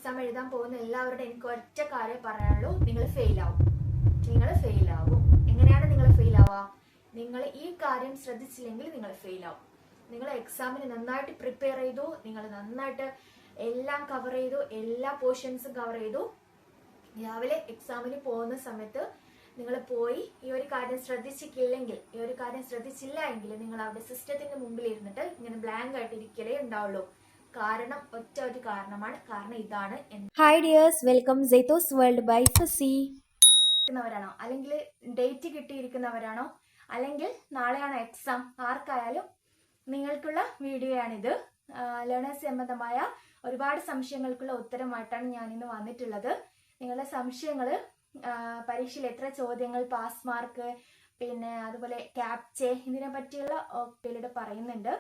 Exam എഴുതാൻ പോകുന്ന എല്ലാവരോടും എനിക്ക് ഒറ്റ കാര്യം പറയാനുള്ളൂ, നിങ്ങൾ ഫെയിൽ ആവും. നിങ്ങൾ ഫെയിൽ ആവും. എങ്ങനെയാണ് നിങ്ങൾ ഫെയിൽ ആവുക? നിങ്ങൾ ഈ കാര്യം ശ്രദ്ധിച്ചില്ലെങ്കിൽ നിങ്ങൾ ഫെയിൽ ആവും. നിങ്ങൾ എക്സാമിന് നന്നായിട്ട് പ്രിപ്പയർ ചെയ്തു, നിങ്ങൾ നന്നായിട്ട് എല്ലാം കവർ ചെയ്തു, എല്ലാ പോർഷൻസും കവർ ചെയ്തു. രാവിലെ എക്സാമിന് പോകുന്ന സമയത്ത് നിങ്ങൾ പോയി ഈ ഒരു കാര്യം ശ്രദ്ധിച്ചില്ല എങ്കിൽ നിങ്ങൾ അവിടെ സിസ്റ്റത്തിന്റെ മുമ്പിൽ ഇരുന്നിട്ട് ഇങ്ങനെ ബ്ലാങ്ക് ആയിട്ട് ഇരിക്കലേ ഉണ്ടാവുള്ളൂ. കാരണം ഒറ്റ ഒരു കാരണമാണ്. കാരണം ഇതാണ്. ഹായ് ഡിയേഴ്സ്, വെൽക്കം സൈത്തോസ് വേൾഡ് ബൈ ഫസി. ാണോ അല്ലെങ്കിൽ ഡേറ്റ് കിട്ടിയിരിക്കുന്നവരാണോ അല്ലെങ്കിൽ നാളെയാണോ എക്സാം, ആർക്കായാലും നിങ്ങൾക്കുള്ള വീഡിയോ ആണിത്. ലേണേഴ്സ് സംബന്ധമായ ഒരുപാട് സംശയങ്ങൾക്കുള്ള ഉത്തരമായിട്ടാണ് ഞാൻ ഇന്ന് വന്നിട്ടുള്ളത്. നിങ്ങളുടെ സംശയങ്ങൾ, പരീക്ഷയിൽ എത്ര ചോദ്യങ്ങൾ, പാസ് മാർക്ക്, പിന്നെ അതുപോലെ ക്യാപ്ചെ, ഇതിനെ പറ്റിയുള്ള പിന്നീട് പറയുന്നുണ്ട്.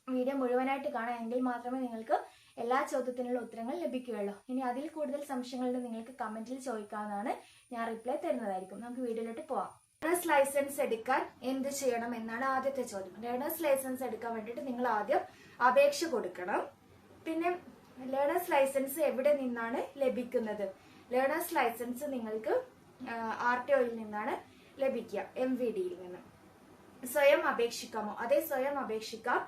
വീഡിയോ മുഴുവനായിട്ട് കാണാം, എങ്കിൽ മാത്രമേ നിങ്ങൾക്ക് എല്ലാ ചോദ്യത്തിനുള്ള ഉത്തരങ്ങൾ ലഭിക്കുകയുള്ളൂ. ഇനി അതിൽ കൂടുതൽ സംശയങ്ങളുണ്ട് നിങ്ങൾക്ക് കമന്റിൽ ചോദിക്കാവുന്നതാണ്, ഞാൻ റിപ്ലൈ തരുന്നതായിരിക്കും. നമുക്ക് വീഡിയോയിലോട്ട് പോവാം. ലേണേഴ്സ് ലൈസൻസ് എടുക്കാൻ എന്ത് ചെയ്യണം എന്നാണ് ആദ്യത്തെ ചോദ്യം. ലേണേഴ്സ് ലൈസൻസ് എടുക്കാൻ വേണ്ടിയിട്ട് നിങ്ങൾ ആദ്യം അപേക്ഷ കൊടുക്കണം. പിന്നെ ലേണേഴ്സ് ലൈസൻസ് എവിടെ നിന്നാണ് ലഭിക്കുന്നത്? ലേണേഴ്സ് ലൈസൻസ് നിങ്ങൾക്ക് RTOയിൽ നിന്നാണ് ലഭിക്കുക, MVDയിൽ നിന്ന്. സ്വയം അപേക്ഷിക്കാമോ? അതേ, സ്വയം അപേക്ഷിക്കാം.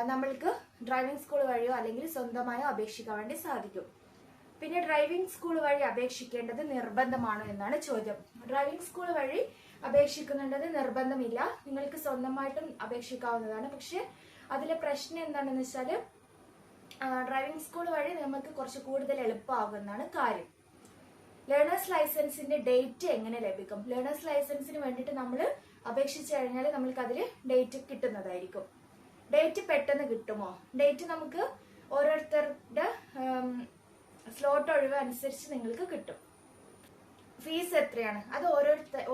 നമ്മൾക്ക് ഡ്രൈവിംഗ് സ്കൂൾ വഴിയോ അല്ലെങ്കിൽ സ്വന്തമായോ അപേക്ഷിക്കാൻ വേണ്ടി സാധിക്കും. പിന്നെ ഡ്രൈവിംഗ് സ്കൂൾ വഴി അപേക്ഷിക്കേണ്ടത് നിർബന്ധമാണോ എന്നാണ് ചോദ്യം. ഡ്രൈവിംഗ് സ്കൂൾ വഴി അപേക്ഷിക്കുന്നുണ്ടത് നിർബന്ധമില്ല, നിങ്ങൾക്ക് സ്വന്തമായിട്ടും അപേക്ഷിക്കാവുന്നതാണ്. പക്ഷെ അതിലെ പ്രശ്നം എന്താണെന്ന് വെച്ചാൽ ഡ്രൈവിംഗ് സ്കൂൾ വഴി നമുക്ക് കുറച്ച് കൂടുതൽ എളുപ്പമാകുന്നതാണ് കാര്യം. ലേണേഴ്സ് ലൈസൻസിന്റെ ഡേറ്റ് എങ്ങനെ ലഭിക്കും? ലേണേഴ്സ് ലൈസൻസിന് വേണ്ടിയിട്ട് നമ്മൾ അപേക്ഷിച്ചു കഴിഞ്ഞാൽ നമ്മൾക്ക് അതിൽ ഡേറ്റ് കിട്ടുന്നതായിരിക്കും. ഡേറ്റ് പെട്ടെന്ന് കിട്ടുമോ? ഡേറ്റ് നമുക്ക് ഓരോരുത്തരുടെ സ്ലോട്ട് ഒഴിവ് അനുസരിച്ച് നിങ്ങൾക്ക് കിട്ടും. ഫീസ് എത്രയാണ്? അത്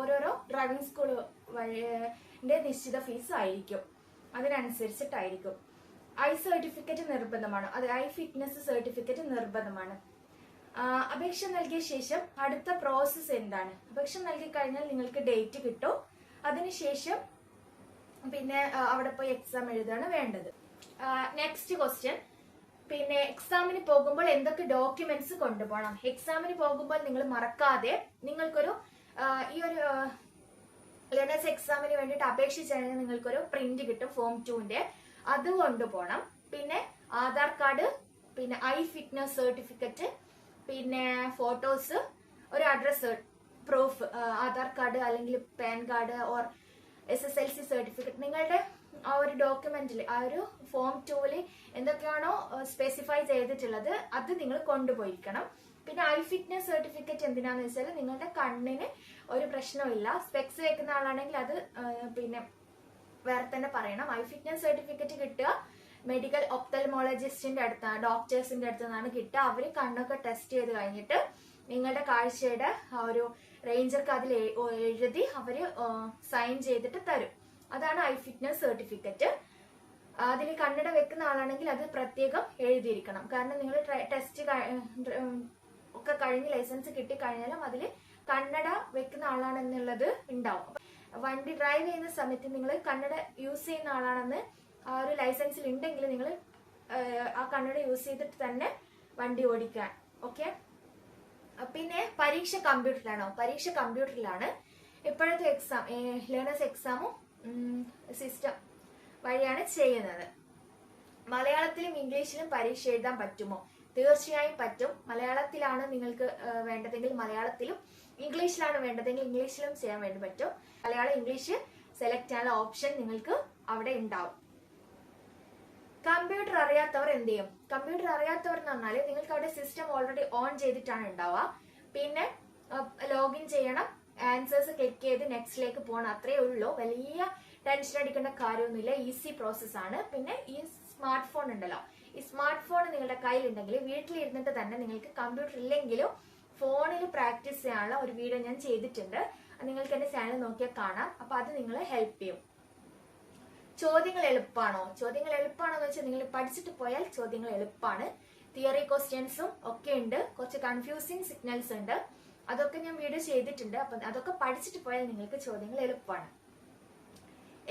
ഓരോരോ ഡ്രൈവിംഗ് സ്കൂൾ വഴിന്റെ നിശ്ചിത ഫീസ് ആയിരിക്കും, അതിനനുസരിച്ചിട്ടായിരിക്കും. ഐ സർട്ടിഫിക്കറ്റ് നിർബന്ധമാണ്. അത് ഐ ഫിറ്റ്നസ് സർട്ടിഫിക്കറ്റ് നിർബന്ധമാണ്. അപേക്ഷ നൽകിയ ശേഷം അടുത്ത പ്രോസസ്സ് എന്താണ്? അപേക്ഷ നൽകി കഴിഞ്ഞാൽ നിങ്ങൾക്ക് ഡേറ്റ് കിട്ടും. അതിനുശേഷം പിന്നെ അവിടെ പോയി എക്സാം എഴുതാണ് വേണ്ടത്. നെക്സ്റ്റ് ക്വസ്റ്റ്യൻ, പിന്നെ എക്സാമിന് പോകുമ്പോൾ എന്തൊക്കെ ഡോക്യുമെന്റ്സ് കൊണ്ടുപോകണം? എക്സാമിന് പോകുമ്പോൾ നിങ്ങൾ മറക്കാതെ നിങ്ങൾക്കൊരു ഈ ഒരു ലേണേഴ്സ് എക്സാമിന് വേണ്ടിയിട്ട് അപേക്ഷിച്ച് കഴിഞ്ഞാൽ നിങ്ങൾക്കൊരു പ്രിന്റ് കിട്ടും, ഫോം 2ന്റെ, അത് കൊണ്ടുപോകണം. പിന്നെ ആധാർ കാർഡ്, പിന്നെ ഐ ഫിറ്റ്നസ് സർട്ടിഫിക്കറ്റ്, പിന്നെ ഫോട്ടോസ്, ഒരു അഡ്രസ് പ്രൂഫ്, ആധാർ കാർഡ് അല്ലെങ്കിൽ pan card or SSLC certificate. നിങ്ങളുടെ ആ ഒരു ഡോക്യുമെന്റിൽ, ആ ഒരു ഫോം 2ല് എന്തൊക്കെയാണോ സ്പെസിഫൈ ചെയ്തിട്ടുള്ളത് അത് നിങ്ങൾ കൊണ്ടുപോയിരിക്കണം. പിന്നെ ഐ ഫിറ്റ്നസ് സർട്ടിഫിക്കറ്റ് എന്തിനാന്ന് വെച്ചാൽ നിങ്ങളുടെ കണ്ണിന് ഒരു പ്രശ്നമില്ല. സ്പെക്സ് വെക്കുന്ന ആളാണെങ്കിൽ അത് പിന്നെ വേറെ തന്നെ പറയണം. ഐ ഫിറ്റ്നസ് സർട്ടിഫിക്കറ്റ് കിട്ടുക മെഡിക്കൽ ഒപ്തൽമോളജിസ്റ്റിന്റെ അടുത്താണ്, ഡോക്ടേഴ്സിന്റെ അടുത്ത് നിന്നാണ് കിട്ടുക. അവര് കണ്ണൊക്കെ ടെസ്റ്റ് ചെയ്ത് കഴിഞ്ഞിട്ട് നിങ്ങളുടെ കാഴ്ചയുടെ ആ ഒരു റേഞ്ചർക്ക് അതിൽ എഴുതി അവര് സൈൻ ചെയ്തിട്ട് തരും. അതാണ് ഐ ഫിറ്റ്നസ് സർട്ടിഫിക്കറ്റ്. അതിൽ കണ്ണട വെക്കുന്ന ആളാണെങ്കിൽ അത് പ്രത്യേകം എഴുതിയിരിക്കണം. കാരണം നിങ്ങൾ ടെസ്റ്റ് ഒക്കെ കഴിഞ്ഞ് ലൈസൻസ് കിട്ടിക്കഴിഞ്ഞാലും അതിൽ കണ്ണട വെക്കുന്ന ആളാണെന്നുള്ളത് ഉണ്ടാവും. വണ്ടി ഡ്രൈവ് ചെയ്യുന്ന സമയത്ത് നിങ്ങൾ കണ്ണട യൂസ് ചെയ്യുന്ന ആളാണെന്ന് ആ ഒരു ലൈസൻസിൽ ഉണ്ടെങ്കിൽ നിങ്ങൾ ആ കണ്ണട യൂസ് ചെയ്തിട്ട് തന്നെ വണ്ടി ഓടിക്കാൻ. ഓക്കെ. പിന്നെ പരീക്ഷ കമ്പ്യൂട്ടറിലാണോ? പരീക്ഷ കമ്പ്യൂട്ടറിലാണ്. ഇപ്പോഴത്തെ എക്സാം, ലേണേഴ്സ് എക്സാമും സിസ്റ്റം വഴിയാണ് ചെയ്യുന്നത്. മലയാളത്തിലും ഇംഗ്ലീഷിലും പരീക്ഷ എഴുതാൻ പറ്റുമോ? തീർച്ചയായും പറ്റും. മലയാളത്തിലാണ് നിങ്ങൾക്ക് വേണ്ടതെങ്കിൽ മലയാളത്തിലും, ഇംഗ്ലീഷിലാണ് വേണ്ടതെങ്കിൽ ഇംഗ്ലീഷിലും ചെയ്യാൻ വേണ്ടി പറ്റും. മലയാളം ഇംഗ്ലീഷ് സെലക്ട് ചെയ്യാനുള്ള ഓപ്ഷൻ നിങ്ങൾക്ക് അവിടെ ഉണ്ടാവും. കമ്പ്യൂട്ടർ അറിയാത്തവർ എന്ത് ചെയ്യും? കമ്പ്യൂട്ടർ അറിയാത്തവർ എന്ന് പറഞ്ഞാൽ നിങ്ങൾക്ക് അവിടെ സിസ്റ്റം ഓൾറെഡി ഓൺ ചെയ്തിട്ടാണ് ഉണ്ടാവുക. പിന്നെ ലോഗിൻ ചെയ്യണം, ആൻസേഴ്സ് ക്ലിക്ക് ചെയ്ത് നെക്സ്റ്റിലേക്ക് പോകണം, അത്രേ ഉള്ളൂ. വലിയ ടെൻഷൻ അടിക്കേണ്ട കാര്യമൊന്നുമില്ല, ഈസി പ്രോസസ് ആണ്. പിന്നെ ഈ സ്മാർട്ട് ഫോൺ ഉണ്ടല്ലോ, ഈ സ്മാർട്ട് ഫോൺ നിങ്ങളുടെ കയ്യിലുണ്ടെങ്കിൽ വീട്ടിലിരുന്നിട്ട് തന്നെ നിങ്ങൾക്ക് കമ്പ്യൂട്ടർ ഇല്ലെങ്കിലും ഫോണിൽ പ്രാക്ടീസ് ചെയ്യാനുള്ള ഒരു വീഡിയോ ഞാൻ ചെയ്തിട്ടുണ്ട്. നിങ്ങൾക്ക് എന്റെ ചാനൽ നോക്കിയാൽ കാണാം. അപ്പൊ അത് നിങ്ങളെ ഹെൽപ്പ് ചെയ്യും. ചോദ്യങ്ങൾ എളുപ്പമാണോ? ചോദ്യങ്ങൾ എളുപ്പമാണോ എന്ന് വെച്ചാൽ നിങ്ങൾ പഠിച്ചിട്ട് പോയാൽ ചോദ്യങ്ങൾ എളുപ്പമാണ്. തിയറി ക്വസ്റ്റ്യൻസും ഒക്കെ ഉണ്ട്, കുറച്ച് കൺഫ്യൂസിങ് സിഗ്നൽസ് ഉണ്ട്, അതൊക്കെ ഞാൻ വീഡിയോ ചെയ്തിട്ടുണ്ട്. അപ്പൊ അതൊക്കെ പഠിച്ചിട്ട് പോയാൽ നിങ്ങൾക്ക് ചോദ്യങ്ങൾ എളുപ്പമാണ്.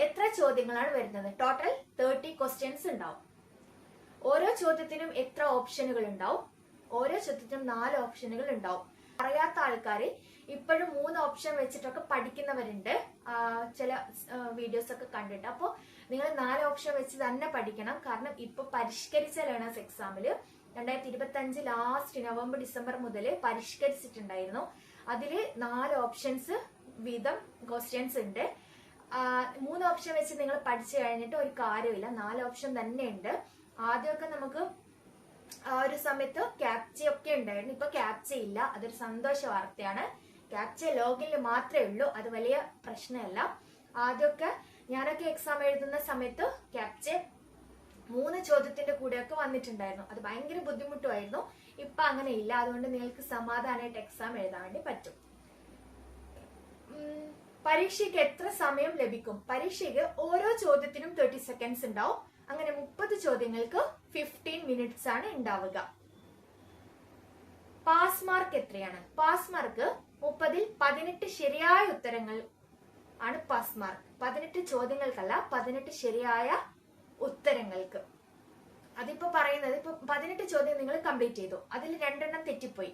എത്ര ചോദ്യങ്ങളാണ് വരുന്നത്? ടോട്ടൽ 30 ക്വസ്റ്റ്യൻസ് ഉണ്ടാവും. ഓരോ ചോദ്യത്തിനും എത്ര ഓപ്ഷനുകൾ ഉണ്ടാവും? ഓരോ ചോദ്യത്തിനും 4 ഓപ്ഷനുകൾ ഉണ്ടാവും. അറിയാത്ത ആൾക്കാർ ഇപ്പോഴും 3 ഓപ്ഷൻ വെച്ചിട്ടൊക്കെ പഠിക്കുന്നവരുണ്ട്, ചില വീഡിയോസ് ഒക്കെ കണ്ടിട്ട്. അപ്പോൾ നിങ്ങൾ 4 ഓപ്ഷൻ വെച്ച് തന്നെ പഠിക്കണം. കാരണം ഇപ്പൊ പരിഷ്കരിച്ച ലേണേഴ്സ് എക്സാമില് 2025 ലാസ്റ്റ് നവംബർ ഡിസംബർ മുതൽ പരിഷ്കരിച്ചിട്ടുണ്ടായിരുന്നു. അതിൽ 4 ഓപ്ഷൻസ് വീതം ക്വസ്റ്റ്യൻസ് ഉണ്ട്. 3 ഓപ്ഷൻ വെച്ച് നിങ്ങൾ പഠിച്ചു കഴിഞ്ഞിട്ട് ഒരു കാര്യമില്ല, 4 ഓപ്ഷൻ തന്നെ ഉണ്ട്. ആദ്യമൊക്കെ നമുക്ക് ആ ഒരു സമയത്ത് ക്യാപ്ച ഒക്കെ ഉണ്ടായിരുന്നു, ഇപ്പൊ ക്യാപ്ച ഇല്ല. അതൊരു സന്തോഷ വാർത്തയാണ്. ക്യാപ്ച ലോഗിനിൽ മാത്രമേ ഉള്ളൂ, അത് വലിയ പ്രശ്നമല്ല. ആദ്യമൊക്കെ ഞാനൊക്കെ എക്സാം എഴുതുന്ന സമയത്ത് ക്യാപ്ച 3 ചോദ്യത്തിന്റെ കൂടെയൊക്കെ വന്നിട്ടുണ്ടായിരുന്നു. അത് ഭയങ്കര ബുദ്ധിമുട്ടുമായിരുന്നു. ഇപ്പൊ അങ്ങനെ ഇല്ല. അതുകൊണ്ട് നിങ്ങൾക്ക് സമാധാനമായിട്ട് എക്സാം എഴുതാൻ വേണ്ടി പറ്റും. പരീക്ഷയ്ക്ക് എത്ര സമയം ലഭിക്കും? പരീക്ഷയ്ക്ക് ഓരോ ചോദ്യത്തിനും 30 സെക്കൻഡ്സ് ഉണ്ടാവും. അങ്ങനെ 30 ചോദ്യങ്ങൾക്ക് 15 മിനിറ്റ്സ് ആണ് ഉണ്ടാവുക. പാസ് മാർക്ക് എത്രയാണ്? പാസ് മാർക്ക് 30ൽ 18 ശരിയായ ഉത്തരങ്ങൾ ആണ് പാസ് മാർക്ക്. 18 ചോദ്യങ്ങൾക്കല്ല, 18 ശരിയായ ഉത്തരങ്ങൾക്ക്. അതിപ്പോ പറയുന്നത്, ഇപ്പൊ 18 ചോദ്യം നിങ്ങൾ കംപ്ലീറ്റ് ചെയ്തു, അതിൽ 2 എണ്ണം തെറ്റിപ്പോയി,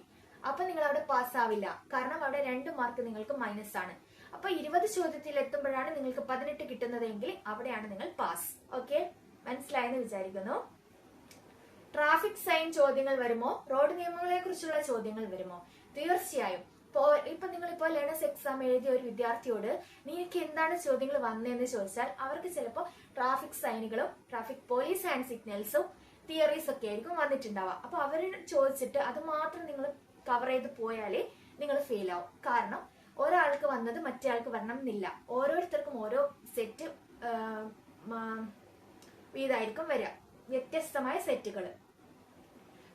അപ്പൊ നിങ്ങൾ അവിടെ പാസ് ആവില്ല. കാരണം അവിടെ 2 മാർക്ക് നിങ്ങൾക്ക് മൈനസ് ആണ്. അപ്പൊ 20 ചോദ്യത്തിൽ എത്തുമ്പോഴാണ് നിങ്ങൾക്ക് 18 കിട്ടുന്നതെങ്കിൽ അവിടെയാണ് നിങ്ങൾ പാസ്. ഓക്കെ, മനസ്സിലായെന്ന് വിചാരിക്കുന്നു. ട്രാഫിക് സൈൻ ചോദ്യങ്ങൾ വരുമോ? റോഡ് നിയമങ്ങളെ കുറിച്ചുള്ള ചോദ്യങ്ങൾ വരുമോ? തീർച്ചയായും. ഇപ്പൊ നിങ്ങളിപ്പോ ലേണേഴ്സ് എക്സാം എഴുതിയ ഒരു വിദ്യാർത്ഥിയോട് നിങ്ങൾക്ക് എന്താണ് ചോദ്യങ്ങൾ വന്നതെന്ന് ചോദിച്ചാൽ അവർക്ക് ചിലപ്പോൾ ട്രാഫിക് സൈനുകളും ട്രാഫിക് പോലീസ് ആൻഡ് സിഗ്നൽസും തിയറീസ് ഒക്കെ ആയിരിക്കും വന്നിട്ടുണ്ടാവുക. അപ്പൊ അവരോട് ചോദിച്ചിട്ട് അത് മാത്രം നിങ്ങൾ കവർ ചെയ്ത് പോയാലേ നിങ്ങൾ ഫെയിൽ ആവും. കാരണം ഒരാൾക്ക് വന്നത് മറ്റേ ആൾക്ക് വരണം എന്നില്ല. ഓരോരുത്തർക്കും ഓരോ സെറ്റ് വീതായിരിക്കും വരിക, വ്യത്യസ്തമായ സെറ്റുകൾ.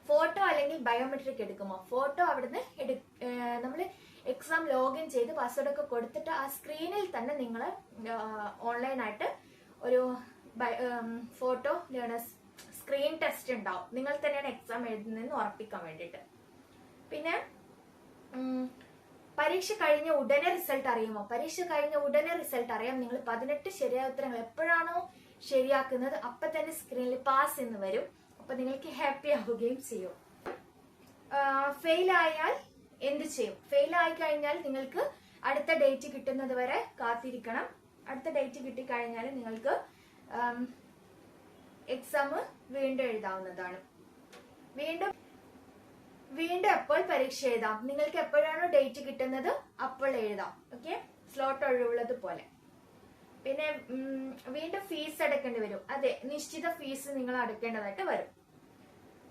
ഫോട്ടോ അല്ലെങ്കിൽ ബയോമെട്രിക് എടുക്കുമോ? ഫോട്ടോ അവിടുന്ന് നമ്മൾ എക്സാം ലോഗിൻ ചെയ്ത് പാസ്വേഡ് ഒക്കെ കൊടുത്തിട്ട് ആ സ്ക്രീനിൽ തന്നെ നിങ്ങൾ ഓൺലൈനായിട്ട് ഒരു ഫോട്ടോ ലേണേഴ്സ് സ്ക്രീൻ ടെസ്റ്റ് ഉണ്ടാവും. നിങ്ങൾ തന്നെയാണ് എക്സാം എഴുതുന്നതെന്ന് ഉറപ്പിക്കാൻ വേണ്ടിയിട്ട്. പിന്നെ പരീക്ഷ കഴിഞ്ഞ ഉടനെ റിസൾട്ട് അറിയുമോ? പരീക്ഷ കഴിഞ്ഞ ഉടനെ റിസൾട്ട് അറിയാം. നിങ്ങൾ 18 ശരിയായ ഉത്തരങ്ങൾ എപ്പോഴാണോ ശരിയാക്കുന്നത് അപ്പൊ തന്നെ സ്ക്രീനിൽ പാസ് എന്ന് വരും. അപ്പൊ നിങ്ങൾക്ക് ഹാപ്പി ആവുകയും ചെയ്യും. ഫെയിൽ ആയാൽ എന്ത് ചെയ്യും? ഫെയിൽ ആയി കഴിഞ്ഞാൽ നിങ്ങൾക്ക് അടുത്ത ഡേറ്റ് കിട്ടുന്നത് വരെ കാത്തിരിക്കണം. അടുത്ത ഡേറ്റ് കിട്ടിക്കഴിഞ്ഞാൽ നിങ്ങൾക്ക് എക്സാം വീണ്ടും എഴുതാവുന്നതാണ്. വീണ്ടും എപ്പോൾ പരീക്ഷ എഴുതാം? നിങ്ങൾക്ക് എപ്പോഴാണോ ഡേറ്റ് കിട്ടുന്നത് അപ്പോൾ എഴുതാം. ഓക്കെ, സ്ലോട്ട് ഒഴിവുള്ളത് പോലെ. പിന്നെ വീണ്ടും ഫീസ് അടക്കേണ്ടി വരും. അതെ, നിശ്ചിത ഫീസ് നിങ്ങൾ അടക്കേണ്ടതായിട്ട് വരും.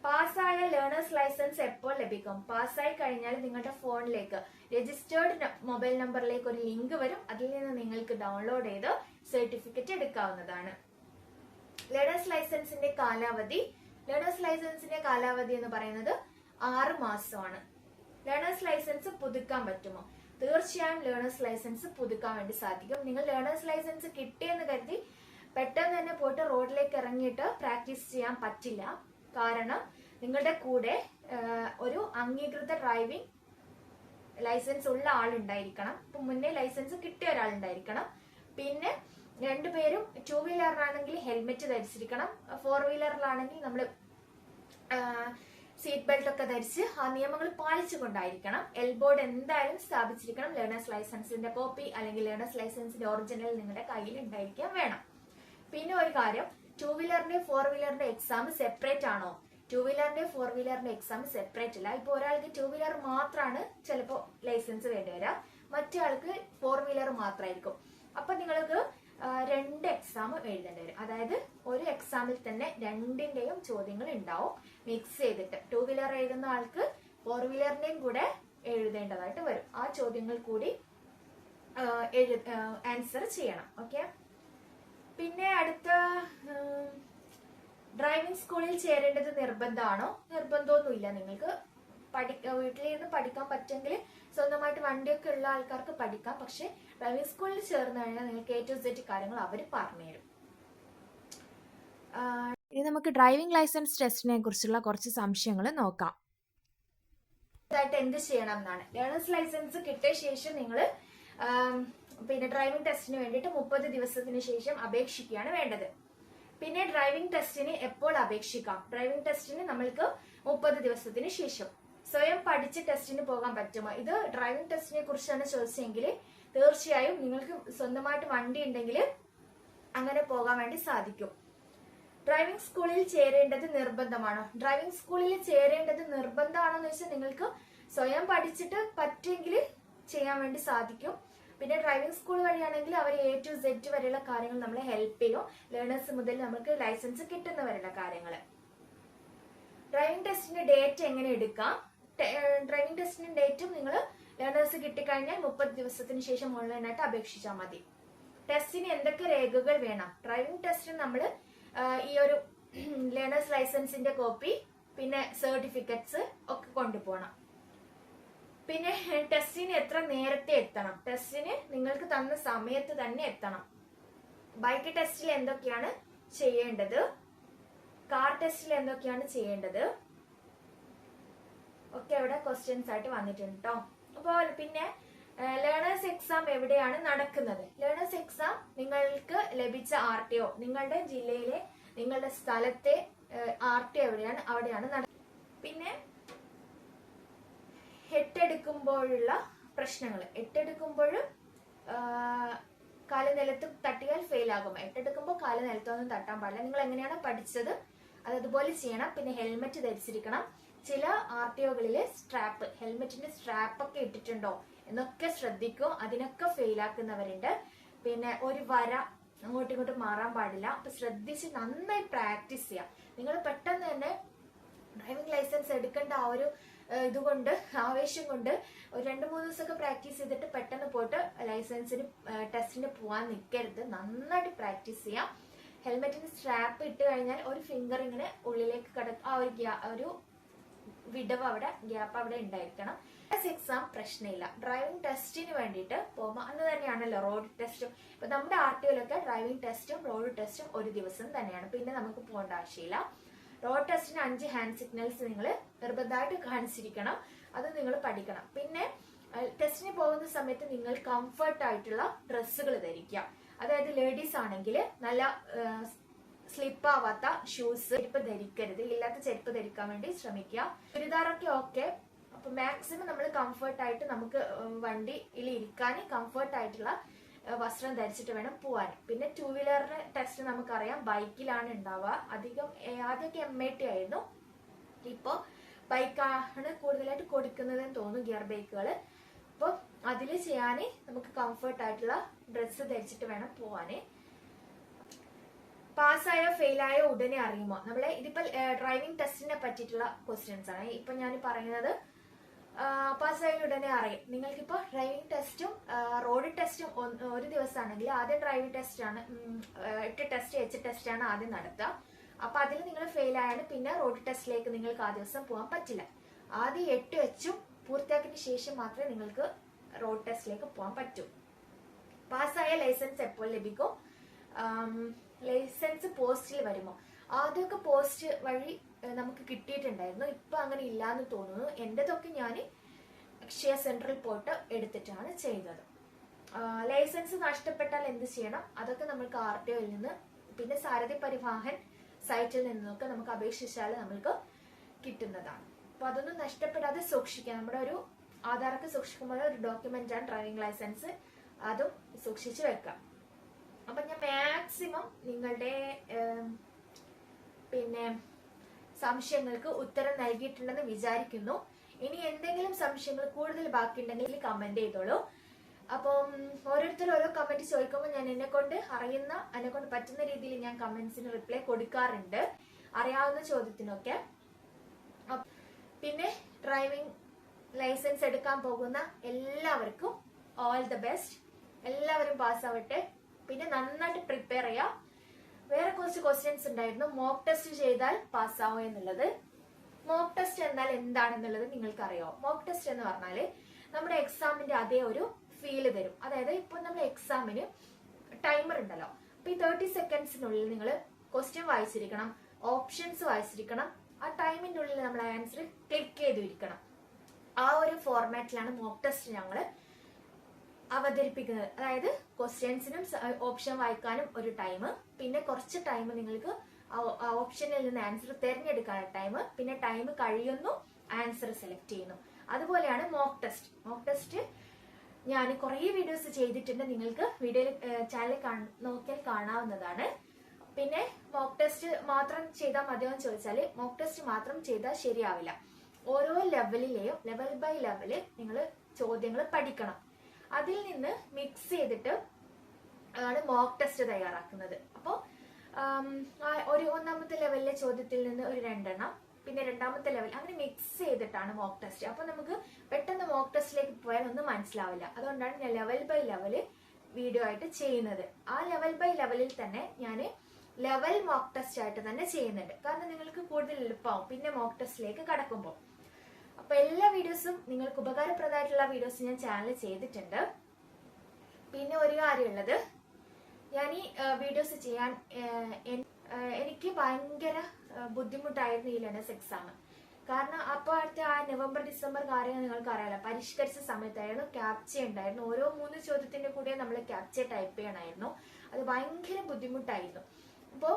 പാസ്സായ ലേണേഴ്സ് ലൈസൻസ് എപ്പോൾ ലഭിക്കും? പാസ്സായി കഴിഞ്ഞാൽ നിങ്ങളുടെ ഫോണിലേക്ക് രജിസ്റ്റേർഡ് മൊബൈൽ നമ്പറിലേക്ക് ഒരു ലിങ്ക് വരും. അതിൽ നിന്ന് നിങ്ങൾക്ക് ഡൗൺലോഡ് ചെയ്ത് സർട്ടിഫിക്കറ്റ് എടുക്കാവുന്നതാണ്. ലേണേഴ്സ് ലൈസൻസിന്റെ കാലാവധി എന്ന് പറയുന്നത് 6 മാസമാണ്. ലേണേഴ്സ് ലൈസൻസ് പുതുക്കാൻ പറ്റുമോ? തീർച്ചയായും ലേണേഴ്സ് ലൈസൻസ് പുതുക്കാൻ വേണ്ടി സാധിക്കും. നിങ്ങൾ ലേണേഴ്സ് ലൈസൻസ് കിട്ടിയെന്ന് കരുതി പെട്ടെന്ന് തന്നെ പോയിട്ട് റോഡിലേക്ക് ഇറങ്ങിയിട്ട് പ്രാക്ടീസ് ചെയ്യാൻ പറ്റില്ല. കാരണം നിങ്ങളുടെ കൂടെ ഒരു അംഗീകൃത ഡ്രൈവിംഗ് ലൈസൻസ് ഉള്ള ആളുണ്ടായിരിക്കണം. ഇപ്പൊ മുന്നേ ലൈസൻസ് കിട്ടിയ ഒരാളുണ്ടായിരിക്കണം. പിന്നെ 2 പേരും 2 വീലറിലാണെങ്കിൽ ഹെൽമെറ്റ് ധരിച്ചിരിക്കണം. 4 വീലറിലാണെങ്കിൽ നമ്മൾ സീറ്റ് ബെൽറ്റ് ഒക്കെ ധരിച്ച് ആ നിയമങ്ങൾ പാലിച്ചുകൊണ്ടായിരിക്കണം. എൽബോർഡ് എന്തായാലും സ്ഥാപിച്ചിരിക്കണം. ലേണേഴ്സ് ലൈസൻസിന്റെ കോപ്പി അല്ലെങ്കിൽ ലേണേഴ്സ് ലൈസൻസിന്റെ ഒറിജിനൽ നിങ്ങളുടെ കയ്യിൽ ഉണ്ടായിരിക്കാൻ വേണം. പിന്നെ ഒരു കാര്യം, 2 വീലറിന്റെ 4 വീലറിന്റെ എക്സാം സെപ്പറേറ്റ് ആണോ? 2 വീലറിന്റെ 4 വീലറിന്റെ എക്സാം സെപ്പറേറ്റ് അല്ല. ഇപ്പൊ ഒരാൾക്ക് 2 വീലർ മാത്രമാണ് ചിലപ്പോൾ ലൈസൻസ് വേണ്ടി വരിക, മറ്റേ ആൾക്ക് 4 വീലർ മാത്രമായിരിക്കും. അപ്പൊ നിങ്ങൾക്ക് 2 എക്സാം എഴുതേണ്ടി വരും. അതായത് ഒരു എക്സാമിൽ തന്നെ 2ന്റെയും ചോദ്യങ്ങൾ ഉണ്ടാവും മിക്സ് ചെയ്തിട്ട്. 2 വീലർ എഴുതുന്ന ആൾക്ക് 4 വീലറിന്റെയും കൂടെ എഴുതേണ്ടതായിട്ട് വരും. ആ ചോദ്യങ്ങൾ കൂടി ആൻസർ ചെയ്യണം. ഓക്കെ. പിന്നെ അടുത്ത, ഡ്രൈവിംഗ് സ്കൂളിൽ ചേരേണ്ടത് നിർബന്ധമാണോ? നിർബന്ധമൊന്നുമില്ല. നിങ്ങൾക്ക് വീട്ടിലിരുന്ന് പഠിക്കാൻ പറ്റുമെങ്കിൽ സ്വന്തമായിട്ട് വണ്ടിയൊക്കെ ഉള്ള ആൾക്കാർക്ക് പഠിക്കാം. പക്ഷെ ഡ്രൈവിംഗ് സ്കൂളിൽ ചേർന്ന് കഴിഞ്ഞാൽ നിങ്ങൾക്ക് A to Z കാര്യങ്ങൾ അവർ പറഞ്ഞുതരും. ഇനി നമുക്ക് ഡ്രൈവിംഗ് ലൈസൻസ് ടെസ്റ്റിനെ കുറിച്ചുള്ള കുറച്ച് സംശയങ്ങൾ നോക്കാം. എന്ത് ചെയ്യണം എന്നാണ്. ലേണേഴ്സ് ലൈസൻസ് കിട്ടിയ ശേഷം നിങ്ങൾ പിന്നെ ഡ്രൈവിംഗ് ടെസ്റ്റിന് വേണ്ടിയിട്ട് 30 ദിവസത്തിന് ശേഷം അപേക്ഷിക്കുകയാണ് വേണ്ടത്. പിന്നെ ഡ്രൈവിംഗ് ടെസ്റ്റിന് എപ്പോൾ അപേക്ഷിക്കാം? ഡ്രൈവിംഗ് ടെസ്റ്റിന് നമ്മൾക്ക് 30 ദിവസത്തിന് ശേഷം. സ്വയം പഠിച്ച് ടെസ്റ്റിന് പോകാൻ പറ്റുമോ? ഇത് ഡ്രൈവിംഗ് ടെസ്റ്റിനെ കുറിച്ചാണ് ചോദിച്ചെങ്കിൽ തീർച്ചയായും നിങ്ങൾക്ക് സ്വന്തമായിട്ട് വണ്ടി ഉണ്ടെങ്കിൽ അങ്ങനെ പോകാൻ വേണ്ടി സാധിക്കും. ഡ്രൈവിംഗ് സ്കൂളിൽ ചേരേണ്ടത് നിർബന്ധമാണോ? ഡ്രൈവിംഗ് സ്കൂളിൽ ചേരേണ്ടത് നിർബന്ധമാണോ എന്ന് വെച്ചാൽ നിങ്ങൾക്ക് സ്വയം പഠിച്ചിട്ട് പറ്റുമെങ്കിൽ ചെയ്യാൻ വേണ്ടി സാധിക്കും. പിന്നെ ഡ്രൈവിംഗ് സ്കൂൾ വഴിയാണെങ്കിൽ അവർ A to Z വരെയുള്ള കാര്യങ്ങൾ നമ്മളെ ഹെൽപ്പ് ചെയ്യും. ലേണേഴ്സ് മുതൽ നമുക്ക് ലൈസൻസ് കിട്ടുന്നവരെയുള്ള കാര്യങ്ങൾ. ഡ്രൈവിംഗ് ടെസ്റ്റിന്റെ ഡേറ്റ് എങ്ങനെ എടുക്കാം? ഡ്രൈവിംഗ് ടെസ്റ്റിന്റെ ഡേറ്റും നിങ്ങൾ ലേണേഴ്സ് കിട്ടിക്കഴിഞ്ഞാൽ 30 ദിവസത്തിന് ശേഷം ഓൺലൈനായിട്ട് അപേക്ഷിച്ചാൽ മതി. ടെസ്റ്റിന് എന്തൊക്കെ രേഖകൾ വേണം? ഡ്രൈവിംഗ് ടെസ്റ്റിന് നമ്മൾ ഈ ഒരു ലേണേഴ്സ് ലൈസൻസിന്റെ കോപ്പി, പിന്നെ സർട്ടിഫിക്കറ്റ്സ് ഒക്കെ കൊണ്ടുപോകണം. പിന്നെ ടെസ്റ്റിന് എത്ര നേരത്തെ എത്തണം? ടെസ്റ്റിന് നിങ്ങൾക്ക് തന്ന സമയത്ത് തന്നെ എത്തണം. ബൈക്ക് ടെസ്റ്റിൽ എന്തൊക്കെയാണ് ചെയ്യേണ്ടത്? കാർ ടെസ്റ്റിൽ എന്തൊക്കെയാണ് ചെയ്യേണ്ടത്? ഒക്കെ അവിടെ ക്വസ്റ്റ്യൻസ് ആയിട്ട് വന്നിട്ടുണ്ട് കേട്ടോ. അപ്പോൾ പിന്നെ ലേണേഴ്സ് എക്സാം എവിടെയാണ് നടക്കുന്നത്? ലേണേഴ്സ് എക്സാം നിങ്ങൾക്ക് ലഭിച്ച RTO, നിങ്ങളുടെ ജില്ലയിലെ നിങ്ങളുടെ സ്ഥലത്തെ RTO എവിടെയാണ് അവിടെയാണ് നടക്കുന്നത്. പിന്നെ എട്ടെടുക്കുമ്പോഴുള്ള പ്രശ്നങ്ങൾ. എട്ടെടുക്കുമ്പോൾ കാല് നിലത്ത് തട്ടിയാൽ ഫെയിൽ ആകും. എട്ടെടുക്കുമ്പോൾ കാല് നിലത്തൊന്നും തട്ടാൻ പാടില്ല. നിങ്ങൾ എങ്ങനെയാണ് പഠിച്ചത് അതുപോലെ ചെയ്യണം. പിന്നെ ഹെൽമെറ്റ് ധരിച്ചിരിക്കണം. ചില RTOകളിലെ സ്ട്രാപ്പ്, ഹെൽമെറ്റിന്റെ സ്ട്രാപ്പ് ഒക്കെ ഇട്ടിട്ടുണ്ടോ എന്നൊക്കെ ശ്രദ്ധിക്കും. അതിനൊക്കെ ഫെയിൽ ആക്കുന്നവരുണ്ട്. പിന്നെ ഒരു വര അങ്ങോട്ടും ഇങ്ങോട്ടും മാറാൻ പാടില്ല. അപ്പൊ ശ്രദ്ധിച്ച് നന്നായി പ്രാക്ടീസ് ചെയ്യാം. നിങ്ങൾ പെട്ടെന്ന് തന്നെ ഡ്രൈവിംഗ് ലൈസൻസ് എടുക്കേണ്ട ആ ഒരു ഇതുകൊണ്ട്, ആവേശം കൊണ്ട് ഒരു 2-3 ദിവസമൊക്കെ പ്രാക്ടീസ് ചെയ്തിട്ട് പെട്ടെന്ന് പോയിട്ട് ലൈസൻസിന് ടെസ്റ്റിന് പോകാൻ നിൽക്കരുത്. നന്നായിട്ട് പ്രാക്ടീസ് ചെയ്യാം. ഹെൽമെറ്റിന് സ്ട്രാപ്പ് ഇട്ട് കഴിഞ്ഞാൽ ഒരു ഫിംഗർ ഇങ്ങനെ ഉള്ളിലേക്ക് ആ ഒരു വിടവ് അവിടെ, ഗ്യാപ്പ് അവിടെ ഉണ്ടായിരിക്കണം. എക്സാം പ്രശ്നമില്ല. ഡ്രൈവിംഗ് ടെസ്റ്റിന് വേണ്ടിയിട്ട് പോകുമ്പോൾ അന്ന് തന്നെയാണല്ലോ റോഡ് ടെസ്റ്റും. ഇപ്പൊ നമ്മുടെ RTOയിലൊക്കെ ഡ്രൈവിംഗ് ടെസ്റ്റും റോഡ് ടെസ്റ്റും ഒരു ദിവസം തന്നെയാണ്. പിന്നെ നമുക്ക് പോകേണ്ട ആവശ്യമില്ല. റോഡ് ടെസ്റ്റിന് 5 ഹാൻഡ് സിഗ്നൽസ് നിങ്ങൾ നിർബന്ധമായിട്ട് കാണിച്ചിരിക്കണം. അത് നിങ്ങൾ പഠിക്കണം. പിന്നെ ടെസ്റ്റിന് പോകുന്ന സമയത്ത് നിങ്ങൾ കംഫർട്ട് ആയിട്ടുള്ള ഡ്രസ്സുകൾ ധരിക്കുക. അതായത് ലേഡീസ് ആണെങ്കിൽ നല്ല സ്ലിപ്പ് ആവാത്ത ഷൂസ്, ചെരുപ്പ് ധരിക്കരുത്. ഇല്ലാത്ത ചെരുപ്പ് ധരിക്കാൻ വേണ്ടി ശ്രമിക്കുക. ചുരിദാറൊക്കെ ഓക്കെ. അപ്പൊ മാക്സിമം നമ്മൾ കംഫർട്ട് ആയിട്ട് നമുക്ക് വണ്ടിയിൽ ഇരിക്കാൻ കംഫർട്ട് ആയിട്ടുള്ള വസ്ത്രം ധരിച്ചിട്ട് വേണം പോവാൻ. പിന്നെ 2 വീലറിന്റെ ടെസ്റ്റ് നമുക്കറിയാം ബൈക്കിലാണ് ഉണ്ടാവുക. ആദ്യമൊക്കെ MIT ആയിരുന്നു. ഇപ്പൊ ബൈക്കാണ് കൂടുതലായിട്ട് കൊടുക്കുന്നതെന്ന് തോന്നുന്നു, ഗിയർ ബൈക്കുകൾ. അപ്പോൾ അതിൽ ചെയ്യാൻ നമുക്ക് കംഫർട്ട് ആയിട്ടുള്ള ഡ്രസ്സ് ധരിച്ചിട്ട് വേണം പോവാന്. പാസ്സായോ ഫെയിലായോ ഉടനെ അറിയുമോ? നമ്മളെ ഇതിപ്പോ ഡ്രൈവിംഗ് ടെസ്റ്റിനെ പറ്റിയിട്ടുള്ള ക്വസ്റ്റ്യൻസ് ആണ്. ഇപ്പൊ ഞാൻ പറയുന്നത് പാസ്സായ ഉടനെ അറിയും. നിങ്ങൾക്കിപ്പോ ഡ്രൈവിംഗ് ടെസ്റ്റും റോഡ് ടെസ്റ്റും ഒരു ദിവസമാണെങ്കിൽ ആദ്യം ഡ്രൈവിംഗ് ടെസ്റ്റ് ആണ്, 8 ടെസ്റ്റ് H ടെസ്റ്റ് ആണ് ആദ്യം നടത്തുക. അപ്പൊ അതിൽ നിങ്ങൾ ഫെയിൽ ആയാണ് പിന്നെ റോഡ് ടെസ്റ്റിലേക്ക് നിങ്ങൾക്ക് ആ ദിവസം പോകാൻ പറ്റില്ല. ആദ്യം 8 H പൂർത്തിയാക്കിയതിനു ശേഷം മാത്രമേ നിങ്ങൾക്ക് റോഡ് ടെസ്റ്റിലേക്ക് പോകാൻ പറ്റൂ. പാസ്സായ ലൈസൻസ് എപ്പോൾ ലഭിക്കും? ലൈസൻസ് പോസ്റ്റിൽ വരുമോ? ആദ്യമൊക്കെ പോസ്റ്റ് വഴി നമുക്ക് കിട്ടിയിട്ടുണ്ടായിരുന്നു. ഇപ്പൊ അങ്ങനെ ഇല്ലാന്ന് തോന്നുന്നു. എന്റേതൊക്കെ ഞാൻ അക്ഷയ സെന്ററിൽ പോയിട്ട് എടുത്തിട്ടാണ് ചെയ്തത്. ലൈസൻസ് നഷ്ടപ്പെട്ടാൽ എന്ത് ചെയ്യണം? അതൊക്കെ നമുക്ക് RTOയിൽ നിന്ന്, പിന്നെ സാരഥി പരിവാഹൻ സൈറ്റിൽ നിന്നൊക്കെ നമുക്ക് അപേക്ഷിച്ചാൽ നമ്മൾക്ക് കിട്ടുന്നതാണ്. അപ്പൊ അതൊന്നും നഷ്ടപ്പെടാതെ സൂക്ഷിക്കാം. നമ്മുടെ ഒരു ആധാറൊക്കെ സൂക്ഷിക്കുമ്പോൾ ഒരു ഡോക്യുമെന്റ് ആണ് ഡ്രൈവിംഗ് ലൈസൻസ്. അതും സൂക്ഷിച്ചു വെക്കാം. അപ്പൊ ഞാൻ മാക്സിമം നിങ്ങളുടെ പിന്നെ സംശയങ്ങൾക്ക് ഉത്തരം നൽകിയിട്ടുണ്ടെന്ന് വിചാരിക്കുന്നു. ഇനി എന്തെങ്കിലും സംശയങ്ങൾ കൂടുതൽ ബാക്കിയുണ്ടെങ്കിൽ കമന്റ് ചെയ്തോളൂ. അപ്പം ഓരോരുത്തരും ഓരോ കമന്റ് ചോദിക്കുമ്പോൾ ഞാൻ എന്നെ കൊണ്ട് പറ്റുന്ന രീതിയിൽ ഞാൻ കമന്റ്സിന് റിപ്ലൈ കൊടുക്കാറുണ്ട്, അറിയാവുന്ന ചോദ്യത്തിനൊക്കെ. പിന്നെ ഡ്രൈവിംഗ് ലൈസൻസ് എടുക്കാൻ പോകുന്ന എല്ലാവർക്കും ഓൾ ദ ബെസ്റ്റ്. എല്ലാവരും പാസ്സാവട്ടെ. പിന്നെ നന്നായിട്ട് പ്രിപ്പയർ ചെയ്യാം. വേറെ കുറച്ച് ക്വസ്റ്റ്യൻസ് ഉണ്ടായിരുന്നു. മോക്ക് ടെസ്റ്റ് ചെയ്താൽ പാസ്സാവോ എന്നുള്ളത്. മോക്ക് ടെസ്റ്റ് എന്നാൽ എന്താണെന്നുള്ളത് നിങ്ങൾക്ക് അറിയാമോ? മോക്ക് ടെസ്റ്റ് എന്ന് പറഞ്ഞാല് നമ്മുടെ എക്സാമിന്റെ അതേ ഒരു ഫീല് തരും. അതായത് ഇപ്പൊ നമ്മൾ എക്സാമിന് ടൈമർ ഉണ്ടല്ലോ. അപ്പൊ ഈ 30 സെക്കൻഡ്സിനുള്ളിൽ നിങ്ങൾ ക്വസ്റ്റ്യൻ വായിച്ചിരിക്കണം, ഓപ്ഷൻസ് വായിച്ചിരിക്കണം. ആ ടൈമിന്റെ ഉള്ളിൽ നമ്മൾ ആൻസർ ക്ലിക്ക് ചെയ്തിരിക്കണം. ആ ഒരു ഫോർമാറ്റിലാണ് മോക്ക് ടെസ്റ്റ് ഞങ്ങൾ അവതരിപ്പിക്കുന്നത്. അതായത് ക്വസ്റ്റ്യൻസിനും ഓപ്ഷൻ വായിക്കാനും ഒരു ടൈം, പിന്നെ കുറച്ച് ടൈം നിങ്ങൾക്ക് ഓപ്ഷനിൽ നിന്ന് ആൻസർ തിരഞ്ഞെടുക്കാനുള്ള ടൈം, പിന്നെ ടൈം കഴിയുന്നു, ആൻസർ സെലക്ട് ചെയ്യുന്നു. അതുപോലെയാണ് മോക്ക് ടെസ്റ്റ്. മോക്ക് ടെസ്റ്റ് ഞാൻ കുറേ വീഡിയോസ് ചെയ്തിട്ടുണ്ട്, നിങ്ങൾക്ക് വീഡിയോയിൽ ചാനൽ നോക്കിയാൽ കാണാവുന്നതാണ്. പിന്നെ മോക്ക് ടെസ്റ്റ് മാത്രം ചെയ്താൽ മതിയോ എന്ന് ചോദിച്ചാൽ മോക്ക് ടെസ്റ്റ് മാത്രം ചെയ്താൽ ശരിയാവില്ല. ഓരോ ലെവലിലെയും ലെവൽ ബൈ ലെവല് നിങ്ങൾ ചോദ്യങ്ങൾ പഠിക്കണം. അതിൽ നിന്ന് മിക്സ് ചെയ്തിട്ട് ആണ് മോക്ക് ടെസ്റ്റ് തയ്യാറാക്കുന്നത്. അപ്പോൾ ഒരു ഒന്നാമത്തെ ലെവലിലെ ചോദ്യത്തിൽ നിന്ന് ഒരു 2 എണ്ണം, പിന്നെ രണ്ടാമത്തെ ലെവൽ, അങ്ങനെ മിക്സ് ചെയ്തിട്ടാണ് മോക്ക് ടെസ്റ്റ്. അപ്പൊ നമുക്ക് പെട്ടെന്ന് മോക്ക് ടെസ്റ്റിലേക്ക് പോയാൽ ഒന്നും മനസ്സിലാവില്ല. അതുകൊണ്ടാണ് ഞാൻ ലെവൽ ബൈ ലെവല് വീഡിയോ ആയിട്ട് ചെയ്യുന്നത്. ആ ലെവൽ ബൈ ലെവലിൽ തന്നെ ഞാൻ ലെവൽ മോക്ക് ടെസ്റ്റ് ആയിട്ട് തന്നെ ചെയ്യുന്നുണ്ട്. കാരണം നിങ്ങൾക്ക് കൂടുതൽ എളുപ്പമാവും പിന്നെ മോക്ക് ടെസ്റ്റിലേക്ക് കടക്കുമ്പോൾ. അപ്പൊ എല്ലാ വീഡിയോസും നിങ്ങൾക്ക് ഉപകാരപ്രദമായിട്ടുള്ള വീഡിയോസ് ഞാൻ ചാനൽ ചെയ്തിട്ടുണ്ട്. പിന്നെ ഒരു കാര്യമുള്ളത്, ഞാൻ ഈ വീഡിയോസ് ചെയ്യാൻ എനിക്ക് ഭയങ്കര ബുദ്ധിമുട്ടായിരുന്നു ഈ ലേണേഴ്സ് എക്സാം. കാരണം അപ്പോഴത്തെ ആ നവംബർ ഡിസംബർ കാര്യങ്ങൾ നിങ്ങൾക്ക് അറിയാലോ, പരിഷ്കരിച്ച സമയത്തായിരുന്നു, ക്യാപ്ച ഉണ്ടായിരുന്നു. ഓരോ 3 ചോദ്യത്തിന്റെ കൂടെ നമ്മൾ ക്യാപ്ച ടൈപ്പ് ചെയ്യണമായിരുന്നു. അത് ഭയങ്കര ബുദ്ധിമുട്ടായിരുന്നു. അപ്പോൾ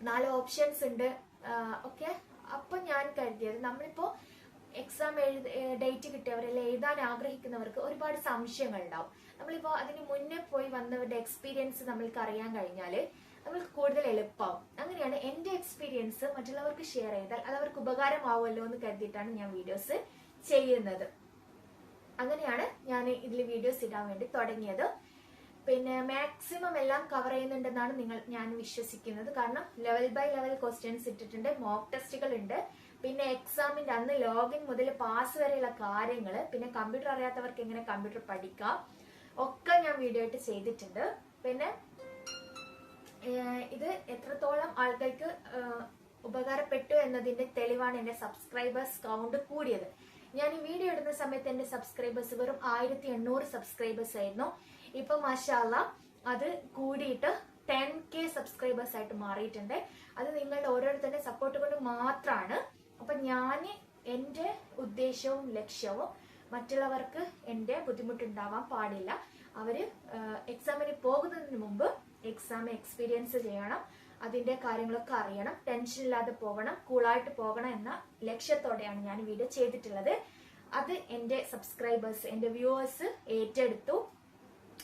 4 ഓപ്ഷൻസ് ഉണ്ട്. ഓക്കെ, അപ്പൊ ഞാൻ കരുതിയത് നമ്മളിപ്പോ എക്സാം ഡേറ്റ് കിട്ടിയവരല്ലേ എഴുതാൻ ആഗ്രഹിക്കുന്നവർക്ക് ഒരുപാട് സംശയങ്ങൾ ഉണ്ടാവും. നമ്മളിപ്പോ അതിന് മുന്നേ പോയി വന്നവരുടെ എക്സ്പീരിയൻസ് നമ്മൾക്ക് അറിയാൻ കഴിഞ്ഞാല് നമ്മൾക്ക് കൂടുതൽ എളുപ്പമാവും. അങ്ങനെയാണ് എന്റെ എക്സ്പീരിയൻസ് മറ്റുള്ളവർക്ക് ഷെയർ ചെയ്താൽ അത് അവർക്ക് ഉപകാരമാവുമല്ലോ എന്ന് കരുതിയിട്ടാണ് ഞാൻ വീഡിയോസ് ചെയ്യുന്നത്. അങ്ങനെയാണ് ഞാൻ ഇതിൽ വീഡിയോസ് ഇടാൻ വേണ്ടി തുടങ്ങിയത്. പിന്നെ മാക്സിമം എല്ലാം കവർ ചെയ്യുന്നുണ്ടെന്നാണ് ഞാൻ വിശ്വസിക്കുന്നത്. കാരണം ലെവൽ ബൈ ലെവൽ ക്വസ്റ്റ്യൻസ് ഇട്ടിട്ടുണ്ട്, മോക്ക് ടെസ്റ്റുകൾ ഉണ്ട്, പിന്നെ എക്സാമിന്റെ അന്ന് ലോഗിൻ മുതൽ പാസ് വരെയുള്ള കാര്യങ്ങൾ, പിന്നെ കമ്പ്യൂട്ടർ അറിയാത്തവർക്ക് എങ്ങനെ കമ്പ്യൂട്ടർ പഠിക്കാം ഒക്കെ ഞാൻ വീഡിയോ ആയിട്ട് ചെയ്തിട്ടുണ്ട്. പിന്നെ ഇത് എത്രത്തോളം ആൾക്കാർക്ക് ഉപകാരപ്പെട്ടു എന്നതിന്റെ തെളിവാണ് എന്റെ സബ്സ്ക്രൈബേഴ്സ് കൗണ്ട് കൂടിയത്. ഞാൻ ഈ വീഡിയോ ഇടുന്ന സമയത്ത് എന്റെ സബ്സ്ക്രൈബേഴ്സ് വെറും 1800 സബ്സ്ക്രൈബേഴ്സ് ആയിരുന്നു. ഇപ്പൊ മാഷാ അല്ലാഹ് അത് കൂടിയിട്ട് 10K സബ്സ്ക്രൈബേഴ്സ് ആയിട്ട് മാറിയിട്ടുണ്ട്. അത് നിങ്ങളുടെ ഓരോരുത്തരുടെ സപ്പോർട്ട് കൊണ്ട് മാത്രമാണ്. അപ്പൊ ഞാൻ എന്റെ ഉദ്ദേശവും ലക്ഷ്യവും മറ്റുള്ളവർക്ക് എന്റെ ബുദ്ധിമുട്ടുണ്ടാവാൻ പാടില്ല. അവര് എക്സാമിന് പോകുന്നതിന് മുമ്പ് എക്സാം എക്സ്പീരിയൻസ് ചെയ്യണം, അതിന്റെ കാര്യങ്ങളൊക്കെ അറിയണം, ടെൻഷൻ ഇല്ലാതെ പോകണം, കൂളായിട്ട് പോകണം എന്ന ലക്ഷ്യത്തോടെയാണ് ഞാൻ വീഡിയോ ചെയ്തിട്ടുള്ളത്. അത് എന്റെ സബ്സ്ക്രൈബേഴ്സ്, എന്റെ വ്യൂവേഴ്സ് ഏറ്റെടുത്തു.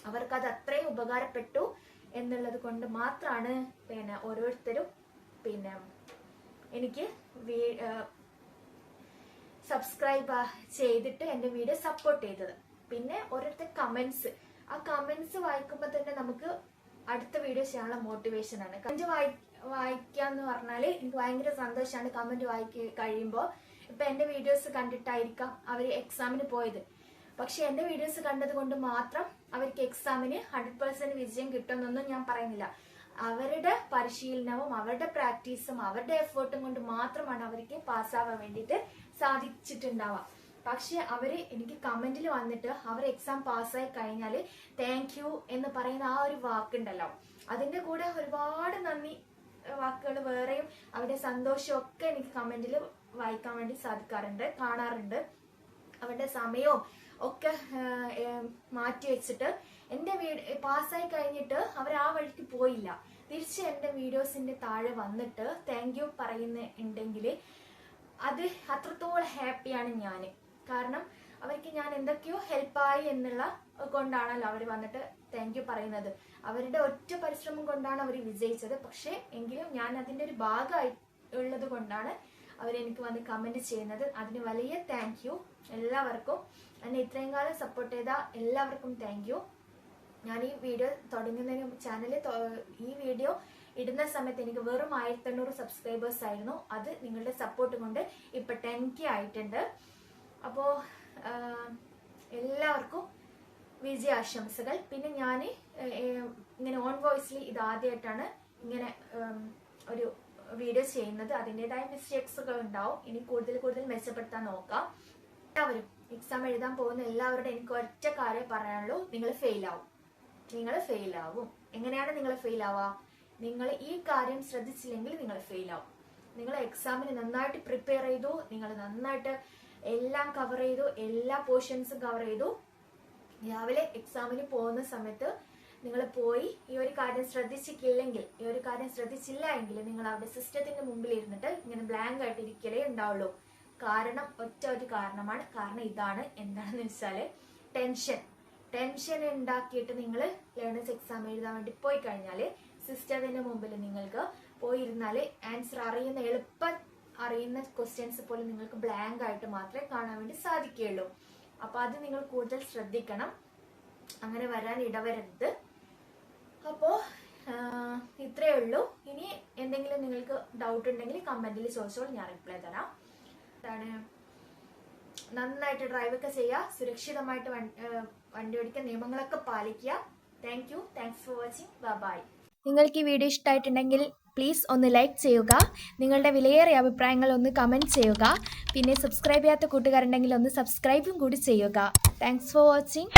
അവർക്കത് അത്രയും ഉപകാരപ്പെട്ടു എന്നുള്ളത് കൊണ്ട് മാത്രമാണ് പിന്നെ ഓരോരുത്തരും പിന്നെ എനിക്ക് സബ്സ്ക്രൈബ് ചെയ്തിട്ട് എന്റെ വീഡിയോ സപ്പോർട്ട് ചെയ്തത്. പിന്നെ ഓരോരുത്തർ കമന്റ്സ്, ആ കമന്റ്സ് വായിക്കുമ്പോൾ തന്നെ നമുക്ക് അടുത്ത വീഡിയോ ചെയ്യാനുള്ള മോട്ടിവേഷൻ ആണ്. കമന്റ് വായിക്കാന്ന് പറഞ്ഞാല് എനിക്ക് ഭയങ്കര സന്തോഷമാണ്. കമന്റ് കഴിയുമ്പോൾ ഇപ്പൊ എന്റെ വീഡിയോസ് കണ്ടിട്ടായിരിക്കാം അവര് എക്സാമിന് പോയത്, പക്ഷെ എന്റെ വീഡിയോസ് കണ്ടത് കൊണ്ട് മാത്രം അവർക്ക് എക്സാമിന് 100% വിജയം കിട്ടുമെന്നൊന്നും ഞാൻ പറയുന്നില്ല. അവരുടെ പരിശീലനവും അവരുടെ പ്രാക്ടീസും അവരുടെ എഫേർട്ടും കൊണ്ട് മാത്രമാണ് അവർക്ക് പാസ്സാവാൻ വേണ്ടിയിട്ട് സാധിച്ചിട്ടുണ്ടാവുക. പക്ഷെ അവര് എനിക്ക് കമന്റിൽ വന്നിട്ട് അവർ എക്സാം പാസ്സായി കഴിഞ്ഞാല് താങ്ക് യു എന്ന് പറയുന്ന ആ ഒരു വാക്കുണ്ടല്ലോ, അതിന്റെ കൂടെ ഒരുപാട് നന്ദി വാക്കുകൾ വേറെയും അവരുടെ സന്തോഷമൊക്കെ എനിക്ക് കമന്റിൽ വായിക്കാൻ വേണ്ടി സാധിക്കാറുണ്ട്, കാണാറുണ്ട്. അവരുടെ സമയവും ഒക്കെ മാറ്റി വെച്ചിട്ട് എന്റെ പാസ്സായി കഴിഞ്ഞിട്ട് അവർ ആ വഴിക്ക് പോയില്ല, തിരിച്ച് എന്റെ വീഡിയോസിന്റെ താഴെ വന്നിട്ട് താങ്ക് യു പറയുന്നുണ്ടെങ്കിൽ അത് അത്രത്തോളം ഹാപ്പിയാണ് ഞാൻ. കാരണം അവർക്ക് ഞാൻ എന്തൊക്കെയോ ഹെൽപ്പായി എന്നുള്ള കൊണ്ടാണല്ലോ അവർ വന്നിട്ട് താങ്ക് യു പറയുന്നത്. അവരുടെ ഒറ്റ പരിശ്രമം കൊണ്ടാണ് അവർ വിജയിച്ചത്. പക്ഷെ എങ്കിലും ഞാൻ അതിന്റെ ഒരു ഭാഗമായി ഉള്ളത് കൊണ്ടാണ് അവരെനിക്ക് വന്ന് കമന്റ് ചെയ്യുന്നത്. അതിന് വലിയ താങ്ക് യു എല്ലാവർക്കും. എന്നെ ഇത്രയും കാലം സപ്പോർട്ട് ചെയ്ത എല്ലാവർക്കും താങ്ക് യു. ഞാൻ ഈ വീഡിയോ തുടങ്ങുന്നതിന് ചാനലിൽ ഈ വീഡിയോ ഇടുന്ന സമയത്ത് എനിക്ക് വെറും 1800 സബ്സ്ക്രൈബേഴ്സ് ആയിരുന്നു. അത് നിങ്ങളുടെ സപ്പോർട്ട് കൊണ്ട് ഇപ്പൊ 10K ആയിട്ടുണ്ട്. അപ്പോ എല്ലാവർക്കും വിജയാശംസകൾ. പിന്നെ ഞാൻ ഇങ്ങനെ ഓൺ വോയിസിൽ ഇത് ആദ്യമായിട്ടാണ് ഇങ്ങനെ ഒരു വീഡിയോ ചെയ്യുന്നത്. അതിൻ്റെതായ മിസ്റ്റേക്സുകൾ ഉണ്ടാവും. ഇനി കൂടുതൽ മെച്ചപ്പെടുത്താൻ നോക്കാം. എല്ലാവരും എക്സാം എഴുതാൻ പോകുന്ന എല്ലാവരുടെ എനിക്ക് ഒറ്റ കാര്യം പറയാനുള്ളൂ, നിങ്ങൾ ഫെയിൽ ആവും. നിങ്ങൾ ഫെയിൽ ആവും. എങ്ങനെയാണ് നിങ്ങൾ ഫെയിൽ ആവുക? നിങ്ങൾ ഈ കാര്യം ശ്രദ്ധിച്ചില്ലെങ്കിൽ നിങ്ങൾ ഫെയിൽ ആവും. നിങ്ങൾ എക്സാമിന് നന്നായിട്ട് പ്രിപ്പയർ ചെയ്തു, നിങ്ങൾ നന്നായിട്ട് എല്ലാം കവർ ചെയ്തു, എല്ലാ പോർഷൻസും കവർ ചെയ്തു. രാവിലെ എക്സാമിന് പോകുന്ന സമയത്ത് നിങ്ങൾ പോയി ഈ ഒരു കാര്യം ശ്രദ്ധിച്ചില്ല എങ്കിൽ നിങ്ങൾ അവിടെ സിസ്റ്റത്തിന്റെ മുമ്പിൽ ഇരുന്നിട്ട് ഇങ്ങനെ ബ്ലാങ്ക് ആയിട്ട് ഇരിക്കലേ ഉണ്ടാവുള്ളൂ. കാരണം ഒറ്റ ഒരു കാരണമാണ്. കാരണം ഇതാണ്. എന്താണെന്ന് വെച്ചാല് ടെൻഷൻ ഉണ്ടാക്കിയിട്ട് നിങ്ങൾ ലേണേഴ്സ് എക്സാം എഴുതാൻ വേണ്ടി പോയി കഴിഞ്ഞാല് സിസ്റ്റത്തിന്റെ മുമ്പിൽ നിങ്ങൾക്ക് പോയിരുന്നാല് ആൻസർ എളുപ്പം അറിയുന്ന ക്വസ്റ്റ്യൻസ് പോലും നിങ്ങൾക്ക് ബ്ലാങ്ക് ആയിട്ട് മാത്രമേ കാണാൻ വേണ്ടി സാധിക്കുകയുള്ളൂ. അപ്പൊ അത് നിങ്ങൾ കൂടുതൽ ശ്രദ്ധിക്കണം. അങ്ങനെ വരാൻ ഇടവരരുത്. അപ്പോ ഇത്രയേ ഉള്ളൂ. ഇനി എന്തെങ്കിലും നിങ്ങൾക്ക് ഡൗട്ട് ഉണ്ടെങ്കിൽ കമന്റിൽ ചോദിച്ചോളൂ, ഞാൻ റിപ്ലൈ തരാം. നന്നായിട്ട് ഡ്രൈവ് ഒക്കെ ചെയ്യുക, സുരക്ഷിതമായിട്ട് വണ്ടി ഓടിക്കുക, നിയമങ്ങളൊക്കെ പാലിക്കുക. Thanks for watching. ബൈ. നിങ്ങൾക്ക് ഈ വീഡിയോ ഇഷ്ടമായിട്ടുണ്ടെങ്കിൽ പ്ലീസ് ഒന്ന് ലൈക്ക് ചെയ്യുക. നിങ്ങളുടെ വിലയേറിയ അഭിപ്രായങ്ങൾ ഒന്ന് കമൻറ്റ് ചെയ്യുക. പിന്നെ സബ്സ്ക്രൈബ് ചെയ്യാത്ത കൂട്ടുകാരുണ്ടെങ്കിൽ ഒന്ന് സബ്സ്ക്രൈബും കൂടി ചെയ്യുക. Thanks for watching.